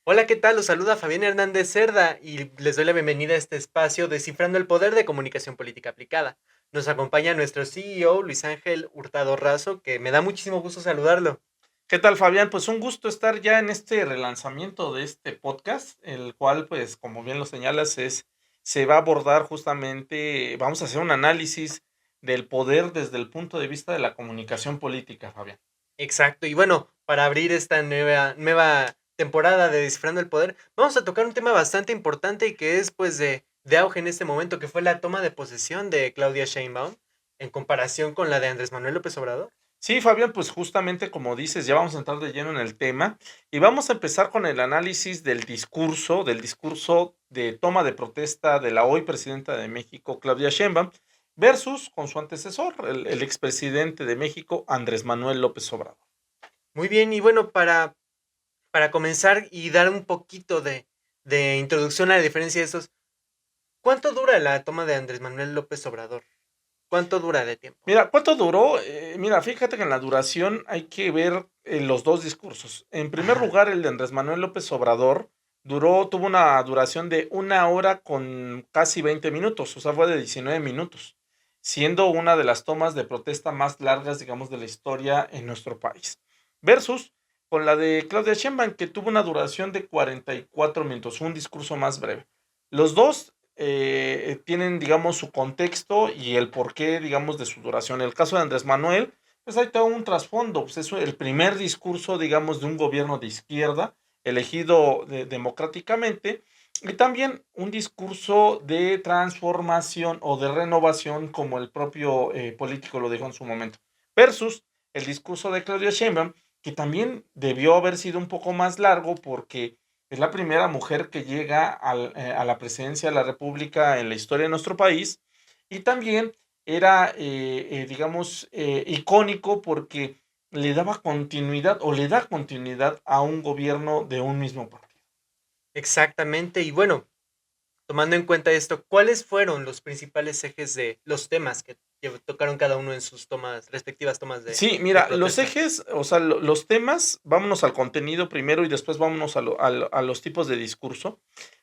Hola, ¿qué tal? Los saluda Fabián Hernández Cerda y les doy la bienvenida a este espacio Descifrando el Poder de Comunicación Política Aplicada. Nos acompaña nuestro CEO, Luis Ángel Hurtado Razo, que me da muchísimo gusto saludarlo. ¿Qué tal, Fabián? Pues un gusto estar ya en este relanzamiento de este podcast, el cual, pues, como bien lo señalas, se va a abordar justamente, vamos a hacer un análisis del poder desde el punto de vista de la comunicación política, Fabián. Exacto, y bueno, para abrir esta nueva temporada de Descifrando el Poder, vamos a tocar un tema bastante importante y que es pues de auge en este momento, que fue la toma de posesión de Claudia Sheinbaum en comparación con la de Andrés Manuel López Obrador. Sí, Fabián, pues justamente como dices, ya vamos a entrar de lleno en el tema y vamos a empezar con el análisis del discurso de toma de protesta de la hoy presidenta de México, Claudia Sheinbaum, versus con su antecesor, el expresidente de México, Andrés Manuel López Obrador. Muy bien, y bueno, para comenzar y dar un poquito de introducción a la diferencia de estos, ¿cuánto dura la toma de Andrés Manuel López Obrador? ¿Cuánto dura de tiempo? Mira, ¿cuánto duró? Mira, fíjate que en la duración hay que ver los dos discursos. En primer Ajá. lugar, el de Andrés Manuel López Obrador tuvo una duración de 1 hora con casi 20 minutos, o sea, fue de 19 minutos, siendo una de las tomas de protesta más largas, digamos, de la historia en nuestro país. Versus con la de Claudia Sheinbaum, que tuvo una duración de 44 minutos, un discurso más breve. Los dos tienen, digamos, su contexto y el porqué, digamos, de su duración. En el caso de Andrés Manuel, pues hay todo un trasfondo. Pues es el primer discurso, digamos, de un gobierno de izquierda elegido democráticamente y también un discurso de transformación o de renovación, como el propio político lo dijo en su momento, versus el discurso de Claudia Sheinbaum, que también debió haber sido un poco más largo porque es la primera mujer que llega a la presidencia de la República en la historia de nuestro país y también era, digamos, icónico porque le daba continuidad o le da continuidad a un gobierno de un mismo partido. Exactamente, y bueno, tomando en cuenta esto, ¿cuáles fueron los principales ejes de los temas que tocaron cada uno en sus respectivas tomas Sí, de mira, los protesta? ejes, o sea, los temas, vámonos al contenido primero y después vámonos a los tipos de discurso.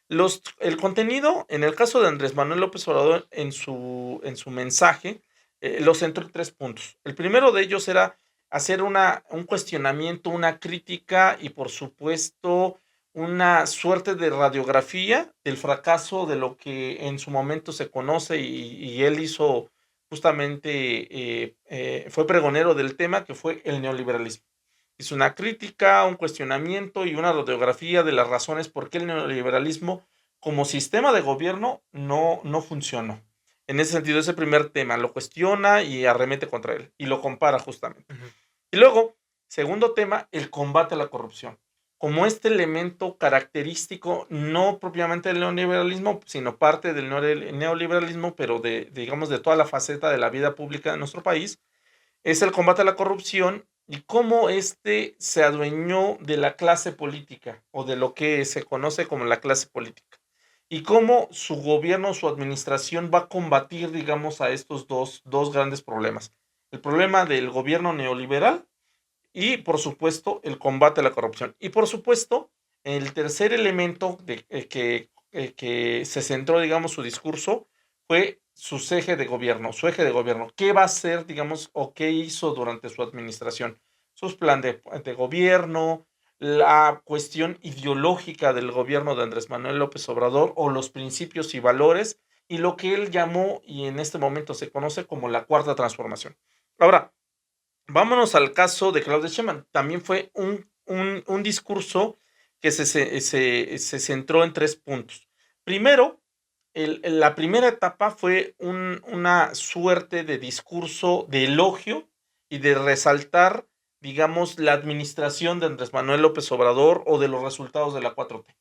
El contenido, en el caso de Andrés Manuel López Obrador, en su mensaje, lo centró en 3 puntos. El primero de ellos era hacer un cuestionamiento, una crítica y, por supuesto, una suerte de radiografía del fracaso de lo que en su momento se conoce y él hizo justamente, fue pregonero del tema, que fue el neoliberalismo. Hizo una crítica, un cuestionamiento y una radiografía de las razones por qué el neoliberalismo como sistema de gobierno no funcionó. En ese sentido, ese primer tema lo cuestiona y arremete contra él y lo compara justamente. Ujú. Y luego, segundo tema, el combate a la corrupción. Como este elemento característico, no propiamente del neoliberalismo, sino parte del neoliberalismo, pero digamos, de toda la faceta de la vida pública de nuestro país, es el combate a la corrupción y cómo este se adueñó de la clase política o de lo que se conoce como la clase política. Y cómo su gobierno, su administración va a combatir, digamos, a estos dos grandes problemas. El problema del gobierno neoliberal y, por supuesto, el combate a la corrupción. Y, por supuesto, el tercer elemento que se centró, digamos, su discurso fue su eje de gobierno. ¿Qué va a hacer, digamos, o qué hizo durante su administración? Sus planes de gobierno, la cuestión ideológica del gobierno de Andrés Manuel López Obrador o los principios y valores y lo que él llamó y en este momento se conoce como la cuarta transformación. Ahora, vámonos al caso de Claudia Sheinbaum. También fue un discurso que se centró en 3 puntos. Primero, la primera etapa fue una suerte de discurso de elogio y de resaltar, digamos, la administración de Andrés Manuel López Obrador o de los resultados de la 4T.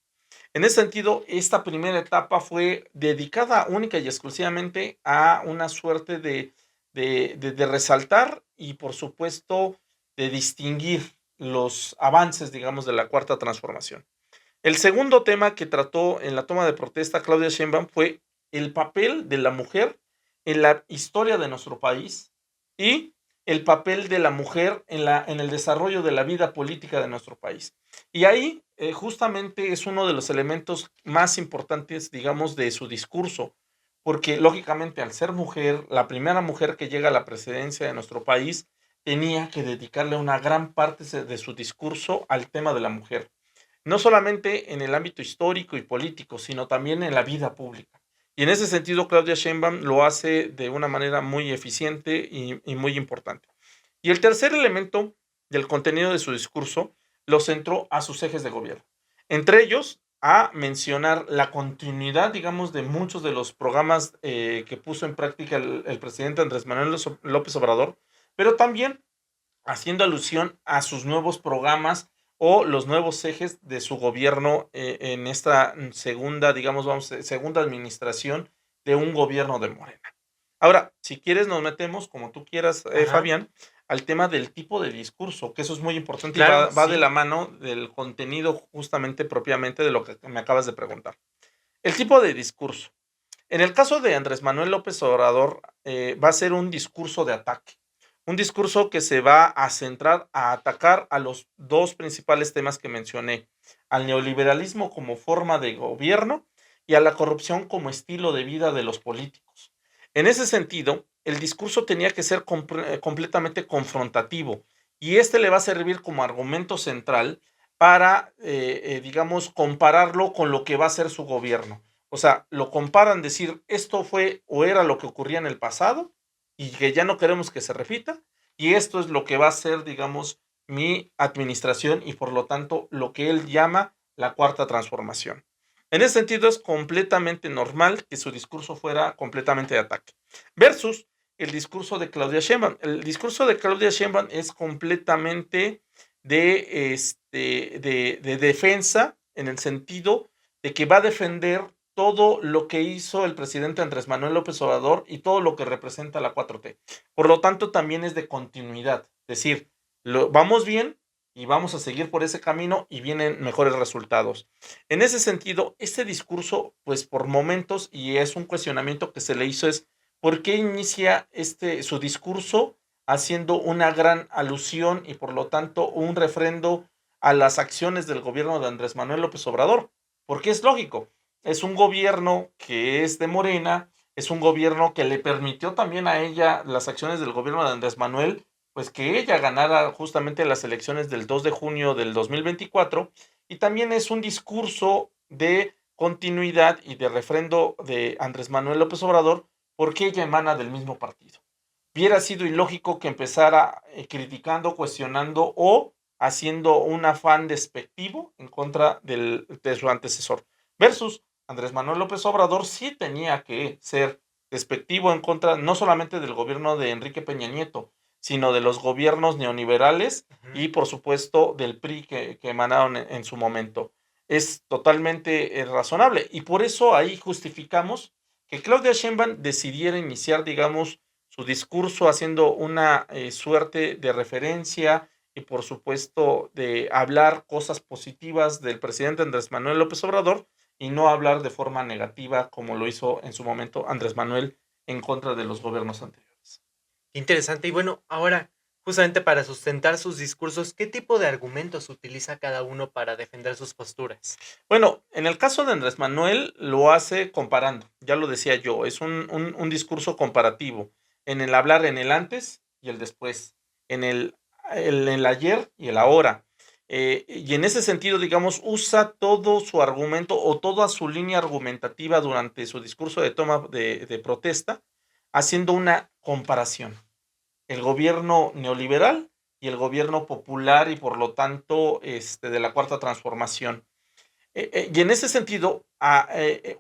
En ese sentido, esta primera etapa fue dedicada única y exclusivamente a una suerte de resaltar y, por supuesto, de distinguir los avances, digamos, de la cuarta transformación. El segundo tema que trató en la toma de protesta Claudia Sheinbaum fue el papel de la mujer en la historia de nuestro país y el papel de la mujer en el desarrollo de la vida política de nuestro país. Y ahí justamente es uno de los elementos más importantes, digamos, de su discurso, porque lógicamente al ser mujer, la primera mujer que llega a la presidencia de nuestro país, tenía que dedicarle una gran parte de su discurso al tema de la mujer, no solamente en el ámbito histórico y político, sino también en la vida pública. Y en ese sentido, Claudia Sheinbaum lo hace de una manera muy eficiente y muy importante. Y el tercer elemento del contenido de su discurso lo centró a sus ejes de gobierno. Entre ellos, a mencionar la continuidad, digamos, de muchos de los programas que puso en práctica el presidente Andrés Manuel López Obrador, pero también haciendo alusión a sus nuevos programas o los nuevos ejes de su gobierno en esta segunda, digamos, segunda administración de un gobierno de Morena. Ahora, si quieres, nos metemos, como tú quieras, Ajá. Fabián, al tema del tipo de discurso, que eso es muy importante y Claro, va de la sí. mano del contenido justamente propiamente de lo que me acabas de preguntar. El tipo de discurso. En el caso de Andrés Manuel López Obrador, va a ser un discurso de ataque, un discurso que se va a centrar a atacar a los dos principales temas que mencioné, al neoliberalismo como forma de gobierno y a la corrupción como estilo de vida de los políticos. En ese sentido, el discurso tenía que ser completamente confrontativo y este le va a servir como argumento central para, digamos, compararlo con lo que va a ser su gobierno. O sea, lo comparan, decir, esto fue o era lo que ocurría en el pasado y que ya no queremos que se repita, y esto es lo que va a ser, digamos, mi administración y por lo tanto lo que él llama la cuarta transformación. En ese sentido es completamente normal que su discurso fuera completamente de ataque. Versus el discurso de Claudia Sheinbaum. El discurso de Claudia Sheinbaum es completamente de defensa en el sentido de que va a defender todo lo que hizo el presidente Andrés Manuel López Obrador y todo lo que representa la 4T. Por lo tanto, también es de continuidad. Es decir, vamos bien y vamos a seguir por ese camino y vienen mejores resultados. En ese sentido, este discurso, pues por momentos, y es un cuestionamiento que se le hizo, es ¿por qué inicia su discurso haciendo una gran alusión y por lo tanto un refrendo a las acciones del gobierno de Andrés Manuel López Obrador? Porque es lógico, es un gobierno que es de Morena, es un gobierno que le permitió también a ella las acciones del gobierno de Andrés Manuel, pues que ella ganara justamente las elecciones del 2 de junio del 2024, y también es un discurso de continuidad y de refrendo de Andrés Manuel López Obrador, porque ella emana del mismo partido. Hubiera sido ilógico que empezara criticando, cuestionando o haciendo un afán despectivo en contra de su antecesor. Versus Andrés Manuel López Obrador sí tenía que ser despectivo en contra no solamente del gobierno de Enrique Peña Nieto, sino de los gobiernos neoliberales Ujú. y por supuesto del PRI que emanaron en su momento. Es totalmente razonable y por eso ahí justificamos que Claudia Sheinbaum decidiera iniciar, digamos, su discurso haciendo una suerte de referencia y por supuesto de hablar cosas positivas del presidente Andrés Manuel López Obrador y no hablar de forma negativa como lo hizo en su momento Andrés Manuel en contra de los gobiernos anteriores. Interesante. Y bueno, ahora, justamente para sustentar sus discursos, ¿qué tipo de argumentos utiliza cada uno para defender sus posturas? Bueno, en el caso de Andrés Manuel lo hace comparando, ya lo decía yo, es un discurso comparativo en el hablar en el antes y el después, en el ayer y el ahora. Y en ese sentido, digamos, usa todo su argumento o toda su línea argumentativa durante su discurso de toma de protesta, haciendo una comparación. El gobierno neoliberal y el gobierno popular y por lo tanto de la cuarta transformación. Y en ese sentido,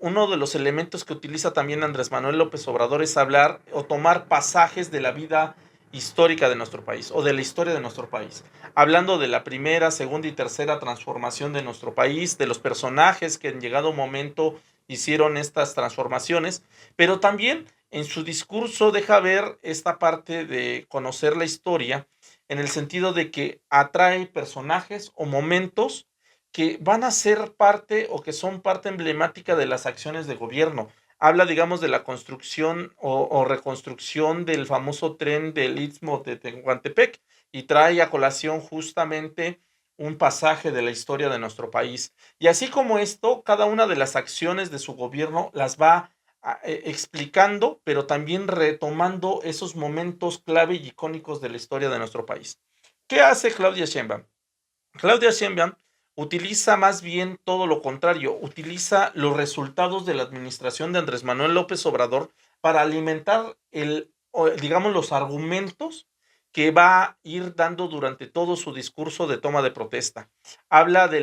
uno de los elementos que utiliza también Andrés Manuel López Obrador es hablar o tomar pasajes de la vida histórica de nuestro país o de la historia de nuestro país, hablando de la primera, segunda y tercera transformación de nuestro país, de los personajes que en llegado momento hicieron estas transformaciones, pero también en su discurso deja ver esta parte de conocer la historia en el sentido de que atrae personajes o momentos que van a ser parte o que son parte emblemática de las acciones de gobierno. habla, digamos, de la construcción o reconstrucción del famoso tren del Istmo de Tehuantepec y trae a colación justamente un pasaje de la historia de nuestro país. Y así como esto, cada una de las acciones de su gobierno las va explicando, pero también retomando esos momentos clave y icónicos de la historia de nuestro país. ¿Qué hace Claudia Sheinbaum? Claudia Sheinbaum utiliza más bien todo lo contrario, utiliza los resultados de la administración de Andrés Manuel López Obrador para alimentar digamos, los argumentos que va a ir dando durante todo su discurso de toma de protesta. Habla de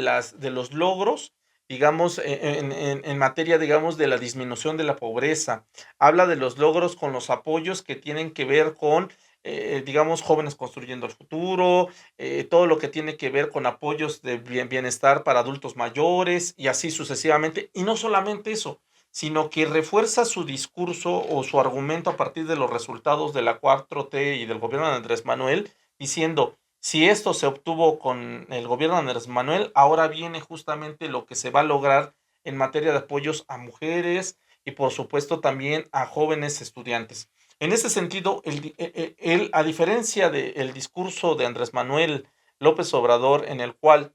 los logros, digamos, en materia, digamos, de la disminución de la pobreza. Habla de los logros con los apoyos que tienen que ver con, digamos, jóvenes construyendo el futuro, todo lo que tiene que ver con apoyos de bienestar para adultos mayores y así sucesivamente. Y no solamente eso, sino que refuerza su discurso o su argumento a partir de los resultados de la 4T y del gobierno de Andrés Manuel, diciendo, si esto se obtuvo con el gobierno de Andrés Manuel, ahora viene justamente lo que se va a lograr en materia de apoyos a mujeres y por supuesto también a jóvenes estudiantes. En ese sentido, él, a diferencia del discurso de Andrés Manuel López Obrador, en el cual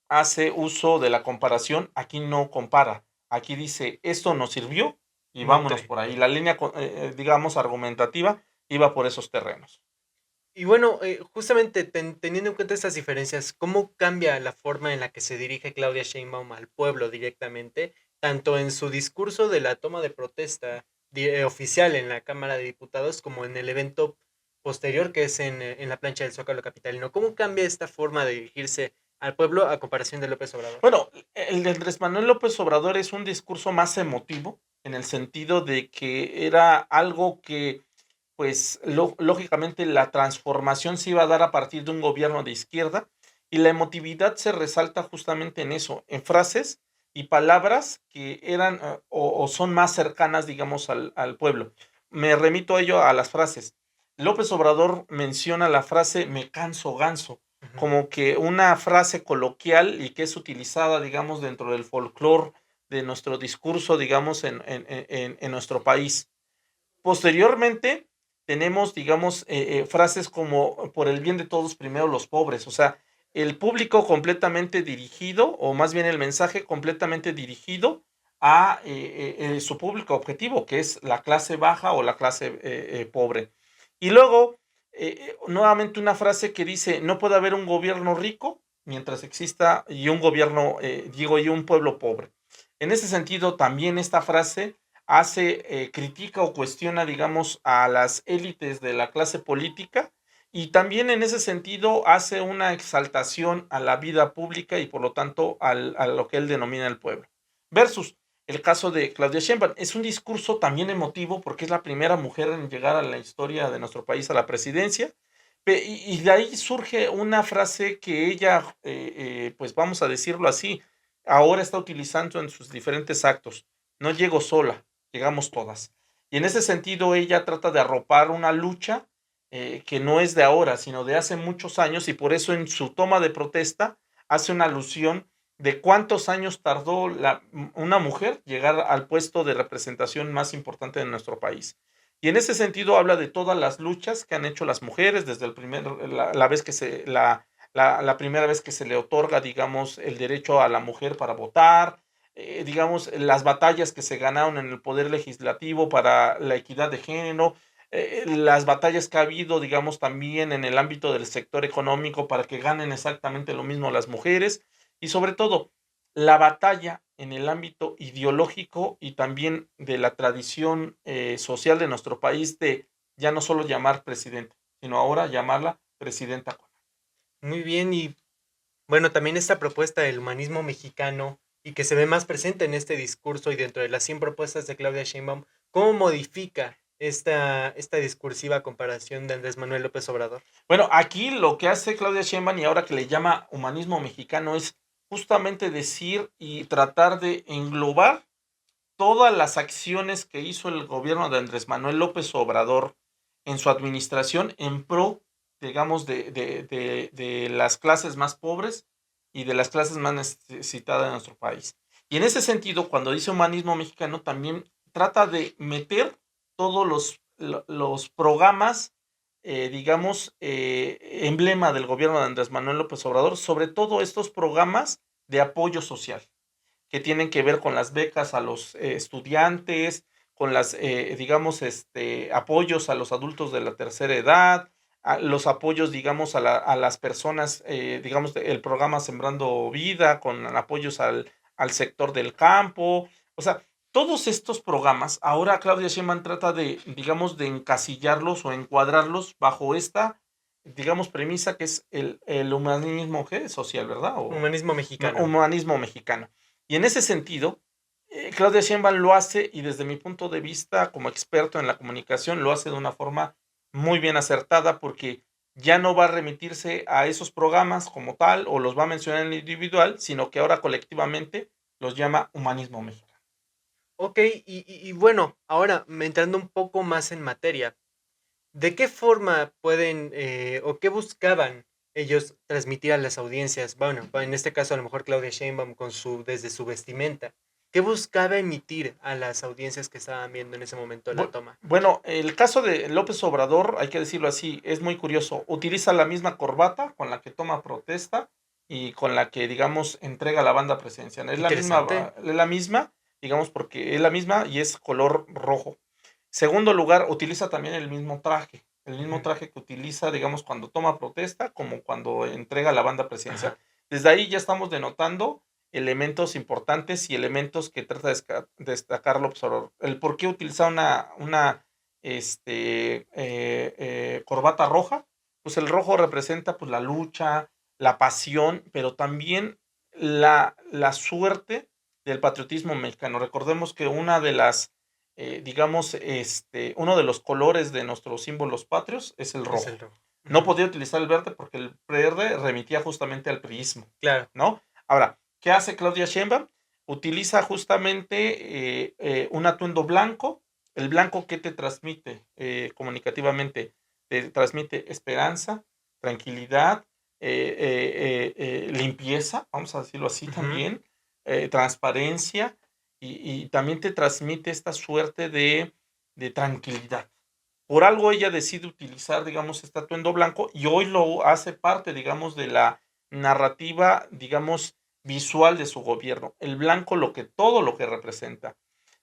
hace uso de la comparación, aquí no compara. Aquí dice, esto nos sirvió y vámonos Nutre. por ahí. La línea, digamos, argumentativa iba por esos terrenos. Y bueno, justamente teniendo en cuenta estas diferencias, ¿cómo cambia la forma en la que se dirige Claudia Sheinbaum al pueblo directamente, tanto en su discurso de la toma de protesta oficial en la Cámara de Diputados como en el evento posterior que es en la plancha del Zócalo capitalino? ¿Cómo cambia esta forma de dirigirse al pueblo a comparación de López Obrador? Bueno, el de Andrés Manuel López Obrador es un discurso más emotivo, en el sentido de que era algo que, pues, lógicamente la transformación se iba a dar a partir de un gobierno de izquierda, y la emotividad se resalta justamente en eso, en frases y palabras que eran o son más cercanas, digamos, al pueblo. Me remito a ello a las frases. López Obrador menciona la frase me canso ganso Ujú. como que una frase coloquial y que es utilizada, digamos, dentro del folclore de nuestro discurso, digamos, en nuestro país. Posteriormente, tenemos, digamos, frases como por el bien de todos, primero los pobres, o sea, el público completamente dirigido, o más bien el mensaje completamente dirigido a su público objetivo, que es la clase baja o la clase pobre. Y luego, nuevamente una frase que dice, no puede haber un gobierno rico mientras exista y un gobierno, digo, y un pueblo pobre. En ese sentido, también esta frase critica o cuestiona, digamos, a las élites de la clase política y también en ese sentido hace una exaltación a la vida pública y por lo tanto a lo que él denomina el pueblo. Versus el caso de Claudia Sheinbaum. Es un discurso también emotivo porque es la primera mujer en llegar a la historia de nuestro país a la presidencia. Y de ahí surge una frase que ella, pues vamos a decirlo así, ahora está utilizando en sus diferentes actos. No llego sola, llegamos todas. Y en ese sentido ella trata de arropar una lucha que no es de ahora, sino de hace muchos años y por eso en su toma de protesta hace una alusión de cuántos años tardó una mujer llegar al puesto de representación más importante de nuestro país. Y en ese sentido habla de todas las luchas que han hecho las mujeres desde la vez que la primera vez que se le otorga, digamos, el derecho a la mujer para votar, digamos, las batallas que se ganaron en el poder legislativo para la equidad de género, las batallas que ha habido, digamos, también en el ámbito del sector económico para que ganen exactamente lo mismo las mujeres y sobre todo la batalla en el ámbito ideológico y también de la tradición social de nuestro país de ya no solo llamar presidente, sino ahora llamarla presidenta. Muy bien, y bueno, también esta propuesta del humanismo mexicano y que se ve más presente en este discurso y dentro de las 100 propuestas de Claudia Sheinbaum, ¿cómo modifica esta discursiva comparación de Andrés Manuel López Obrador? Bueno, aquí lo que hace Claudia Sheinbaum y ahora que le llama humanismo mexicano es justamente decir y tratar de englobar todas las acciones que hizo el gobierno de Andrés Manuel López Obrador en su administración en pro, digamos, de las clases más pobres y de las clases más necesitadas de nuestro país. Y en ese sentido, cuando dice humanismo mexicano, también trata de meter todos los programas, digamos, emblema del gobierno de Andrés Manuel López Obrador, sobre todo estos programas de apoyo social, que tienen que ver con las becas a los estudiantes, con las, digamos, apoyos a los adultos de la tercera edad, los apoyos, digamos, a las personas, digamos, el programa Sembrando Vida, con apoyos al sector del campo. O sea, todos estos programas, ahora Claudia Sheinbaum trata de, digamos, de encasillarlos o encuadrarlos bajo esta, digamos, premisa que es el humanismo social, ¿verdad? O Humanismo mexicano. humanismo mexicano. Y en ese sentido, Claudia Sheinbaum lo hace, y desde mi punto de vista como experto en la comunicación, lo hace de una forma muy bien acertada, porque ya no va a remitirse a esos programas como tal o los va a mencionar en individual, sino que ahora colectivamente los llama humanismo mexicano. Ok, y bueno, ahora entrando un poco más en materia, ¿de qué forma pueden o qué buscaban ellos transmitir a las audiencias? Bueno, en este caso a lo mejor Claudia Sheinbaum desde su vestimenta. ¿Qué buscaba emitir a las audiencias que estaban viendo en ese momento la toma? Bueno, el caso de López Obrador, hay que decirlo así, es muy curioso. Utiliza la misma corbata con la que toma protesta y con la que, digamos, entrega la banda presidencial. Interesante. Es la misma, digamos, porque es la misma y es color rojo. Segundo lugar, utiliza también el mismo Ujú. traje que utiliza, digamos, cuando toma protesta, como cuando entrega la banda presidencial. Ajá. Desde ahí ya estamos denotando elementos importantes y elementos que trata de destacar López Obrador. El por qué utilizar una corbata roja, pues el rojo representa pues la lucha, la pasión, pero también la suerte del patriotismo mexicano. Recordemos que una de las digamos, uno de los colores de nuestros símbolos patrios es el Es el rojo. rojo. No Ujú. podía utilizar el verde porque el verde remitía justamente al priismo, Claro. ¿no? Ahora, ¿qué hace Claudia Sheinbaum? Utiliza justamente un atuendo blanco. El blanco, ¿qué te transmite comunicativamente? Te transmite esperanza, tranquilidad, limpieza, vamos a decirlo así Ujú. también, transparencia, y también te transmite esta suerte de tranquilidad. Por algo ella decide utilizar, digamos, este atuendo blanco y hoy lo hace parte, digamos, de la narrativa, digamos, visual de su gobierno. El blanco, todo lo que representa.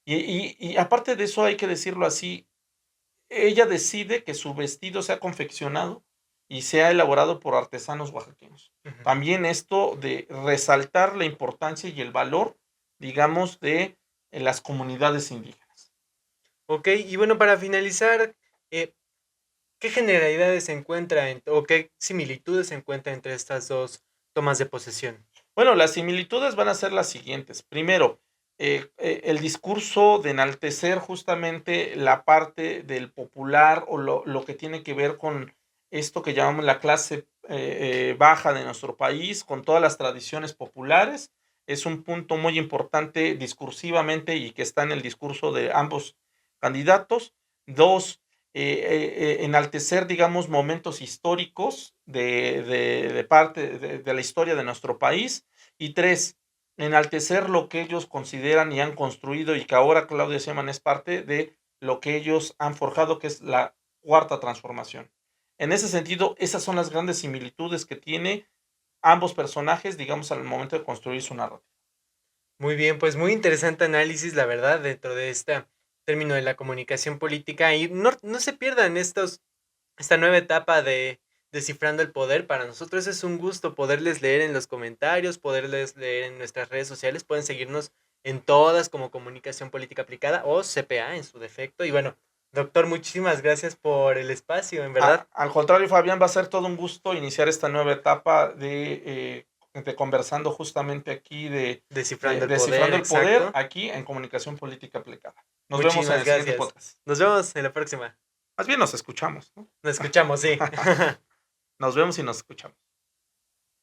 Y aparte de eso, hay que decirlo así, ella decide que su vestido sea confeccionado y sea elaborado por artesanos oaxaqueños. Ujú. También esto de resaltar la importancia y el valor, digamos, de las comunidades indígenas. Ok, y bueno, para finalizar, eh, ¿qué generalidades se encuentra o qué similitudes se encuentran entre estas dos tomas de posesión? Bueno, las similitudes van a ser las siguientes. Primero, el discurso de enaltecer justamente la parte del popular o lo que tiene que ver con esto que llamamos la clase baja de nuestro país, con todas las tradiciones populares, es un punto muy importante discursivamente y que está en el discurso de ambos candidatos. Dos, enaltecer, digamos, momentos históricos de parte de la historia de nuestro país. Y tres, enaltecer lo que ellos consideran y han construido y que ahora Claudia Sheinbaum es parte de lo que ellos han forjado, que es la cuarta transformación. En ese sentido, esas son las grandes similitudes que tiene ambos personajes, digamos, al momento de construir su narrativa. Muy bien, pues muy interesante análisis, la verdad, dentro de este término de la comunicación política. Y no se pierdan esta nueva etapa de Descifrando el Poder. Para nosotros es un gusto poderles leer en los comentarios, poderles leer en nuestras redes sociales. Pueden seguirnos en todas como Comunicación Política Aplicada o CPA en su defecto. Y bueno, doctor, muchísimas gracias por el espacio, en verdad. Al contrario, Fabián, va a ser todo un gusto iniciar esta nueva etapa de conversando justamente aquí Descifrando el Poder, descifrando el poder exacto. aquí en comunicación política aplicada. Nos vemos en Muchísimas el siguiente gracias. podcast. Nos vemos en la próxima. Más bien nos escuchamos, ¿no? Nos escuchamos, sí. Nos vemos y nos escuchamos.